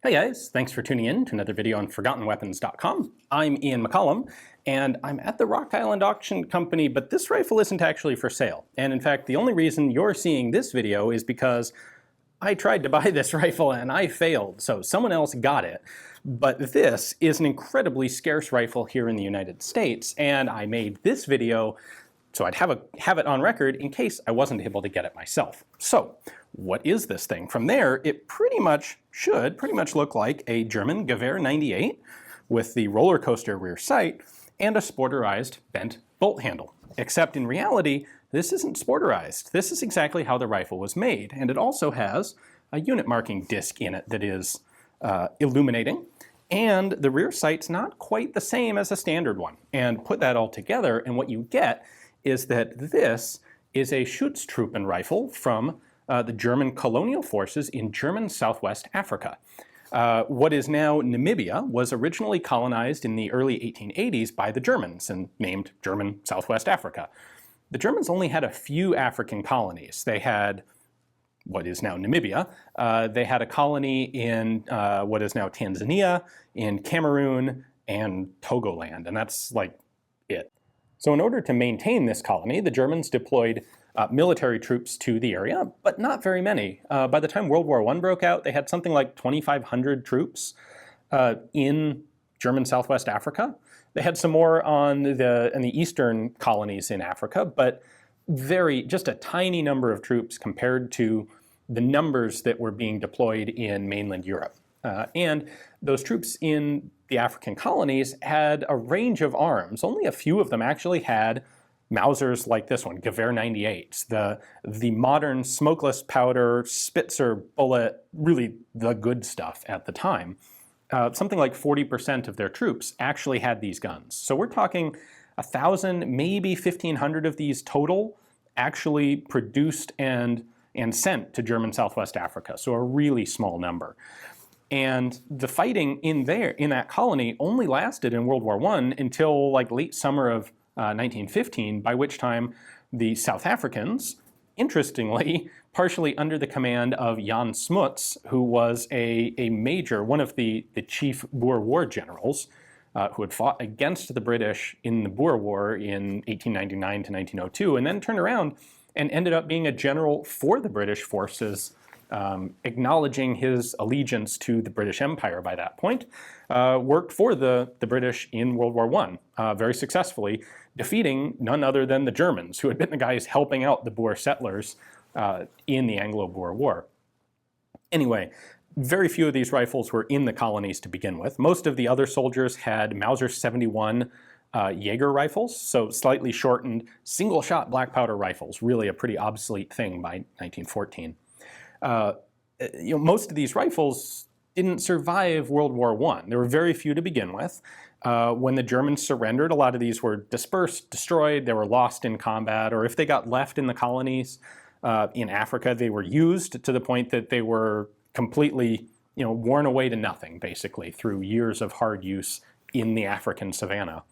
Hey guys, thanks for tuning in to another video on ForgottenWeapons.com. I'm Ian McCollum, and I'm at the Rock Island Auction Company, but this rifle isn't actually for sale. And in fact, the only reason you're seeing this video is because I tried to buy this rifle and I failed, so someone else got it. But this is an incredibly scarce rifle here in the United States, and I made this video so I'd have it on record in case I wasn't able to get it myself. So, what is this thing? From there, it should pretty much look like a German Gewehr 98 with the roller coaster rear sight and a sporterized bent bolt handle. Except in reality, this isn't sporterized. This is exactly how the rifle was made, and it also has a unit marking disc in it that is illuminating. And the rear sight's not quite the same as a standard one. And put that all together, and what you get is that this is a Schutztruppen rifle from the German colonial forces in German Southwest Africa. What is now Namibia was originally colonized in the early 1880s by the Germans and named German Southwest Africa. The Germans only had a few African colonies. They had what is now Namibia. They had a colony in what is now Tanzania, in Cameroon, and Togoland, and that's like it. So in order to maintain this colony, the Germans deployed military troops to the area, but not very many. By the time World War I broke out, they had something like 2,500 troops in German Southwest Africa. They had some more in the eastern colonies in Africa, but just a tiny number of troops compared to the numbers that were being deployed in mainland Europe. And those troops in the African colonies had a range of arms. Only a few of them actually had Mausers like this one, Gewehr 98s, the modern smokeless powder, Spitzer bullet, really the good stuff at the time. Something like 40% of their troops actually had these guns. So we're talking 1,000, maybe 1,500 of these total actually produced and sent to German Southwest Africa, so a really small number. And the fighting in that colony only lasted in World War I until like late summer of 1915, by which time the South Africans, interestingly, partially under the command of Jan Smuts, who was a major, one of the chief Boer War generals, who had fought against the British in the Boer War in 1899 to 1902, and then turned around and ended up being a general for the British forces, acknowledging his allegiance to the British Empire by that point, worked for the British in World War I, very successfully, defeating none other than the Germans, who had been the guys helping out the Boer settlers in the Anglo-Boer War. Anyway, very few of these rifles were in the colonies to begin with. Most of the other soldiers had Mauser 71 Jager rifles, so slightly shortened, single-shot black powder rifles, really a pretty obsolete thing by 1914. Most of these rifles didn't survive World War I. There were very few to begin with. When the Germans surrendered, a lot of these were dispersed, destroyed, they were lost in combat, or if they got left in the colonies in Africa, they were used to the point that they were completely worn away to nothing, basically, through years of hard use in the African savannah.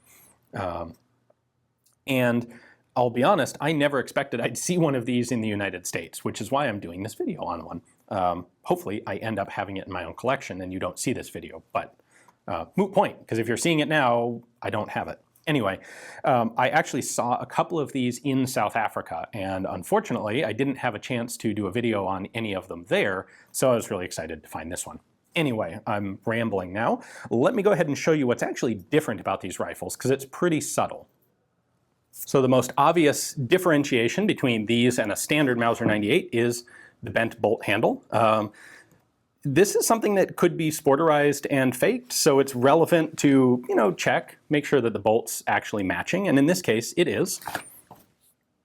And I'll be honest, I never expected I'd see one of these in the United States, which is why I'm doing this video on one. Hopefully I end up having it in my own collection and you don't see this video, but moot point, because if you're seeing it now, I don't have it. Anyway, I actually saw a couple of these in South Africa, and unfortunately I didn't have a chance to do a video on any of them there, so I was really excited to find this one. Anyway, I'm rambling now. Let me go ahead and show you what's actually different about these rifles, because it's pretty subtle. So the most obvious differentiation between these and a standard Mauser 98 is the bent bolt handle. This is something that could be sporterized and faked, so it's relevant to, make sure that the bolt's actually matching, and in this case, it is.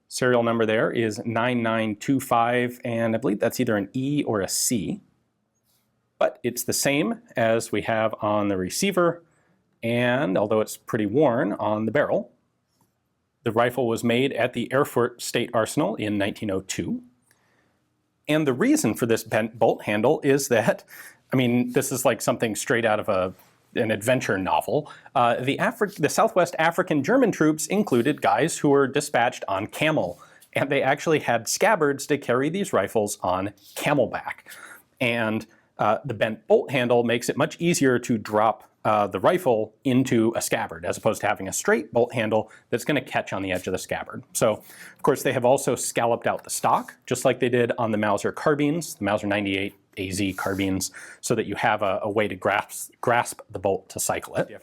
Serial number there is 9925, and I believe that's either an E or a C. But it's the same as we have on the receiver, and although it's pretty worn, on the barrel. The rifle was made at the Erfurt State Arsenal in 1902. And the reason for this bent bolt handle is that, this is like something straight out of an adventure novel. The Southwest African German troops included guys who were dispatched on Camel, and they actually had scabbards to carry these rifles on camelback. And The bent bolt handle makes it much easier to drop the rifle into a scabbard, as opposed to having a straight bolt handle that's going to catch on the edge of the scabbard. So, of course, they have also scalloped out the stock, just like they did on the Mauser carbines, the Mauser 98 AZ carbines, so that you have a way to grasp the bolt to cycle it.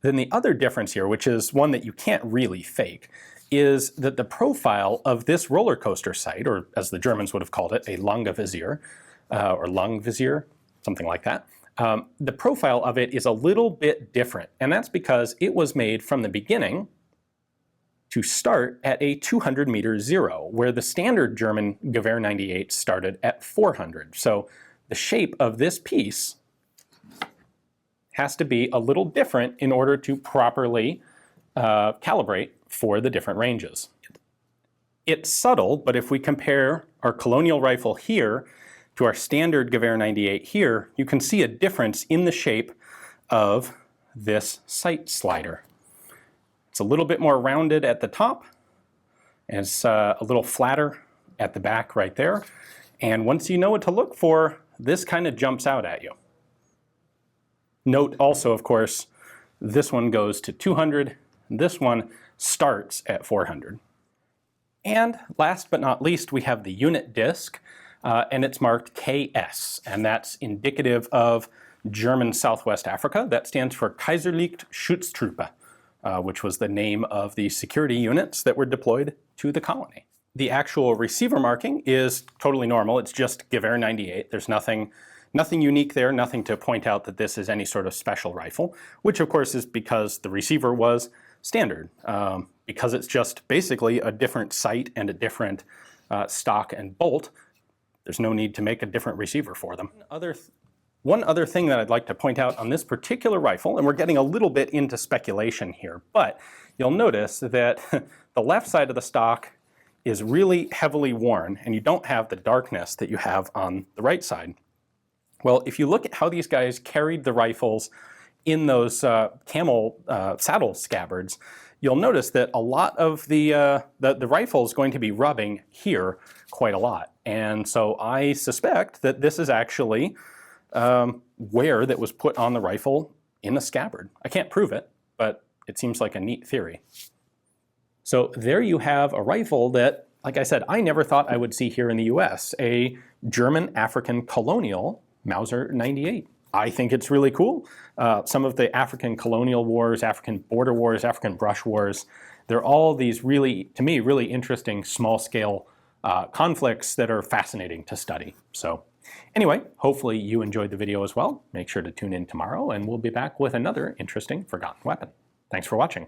Then the other difference here, which is one that you can't really fake, is that the profile of this roller coaster sight, or as the Germans would have called it, a Langevisier, or Langvisier, something like that, the profile of it is a little bit different. And that's because it was made from the beginning to start at a 200-meter zero, where the standard German Gewehr 98 started at 400. So the shape of this piece has to be a little different in order to properly calibrate for the different ranges. It's subtle, but if we compare our colonial rifle here to our standard Gewehr 98 here, you can see a difference in the shape of this sight slider. It's a little bit more rounded at the top, and it's a little flatter at the back right there. And once you know what to look for, this kind of jumps out at you. Note also, of course, this one goes to 200, this one starts at 400. And last but not least, we have the unit disc, and it's marked KS, and that's indicative of German Southwest Africa. That stands for Kaiserliche Schutztruppen, which was the name of the security units that were deployed to the colony. The actual receiver marking is totally normal. It's just Gewehr 98. There's nothing unique there, nothing to point out that this is any sort of special rifle, which of course is because the receiver was standard. Because it's just basically a different sight and a different stock and bolt, there's no need to make a different receiver for them. One other thing that I'd like to point out on this particular rifle, and we're getting a little bit into speculation here, but you'll notice that the left side of the stock is really heavily worn, and you don't have the darkness that you have on the right side. Well, if you look at how these guys carried the rifles in those camel saddle scabbards, you'll notice that a lot of the rifle is going to be rubbing here quite a lot. And so I suspect that this is actually wear that was put on the rifle in a scabbard. I can't prove it, but it seems like a neat theory. So there you have a rifle that, like I said, I never thought I would see here in the US, a German African colonial Mauser 98. I think it's really cool. Some of the African colonial wars, African border wars, African brush wars, they're all these really, to me, really interesting small-scale conflicts that are fascinating to study. So anyway, hopefully you enjoyed the video as well. Make sure to tune in tomorrow, and we'll be back with another interesting forgotten weapon. Thanks for watching.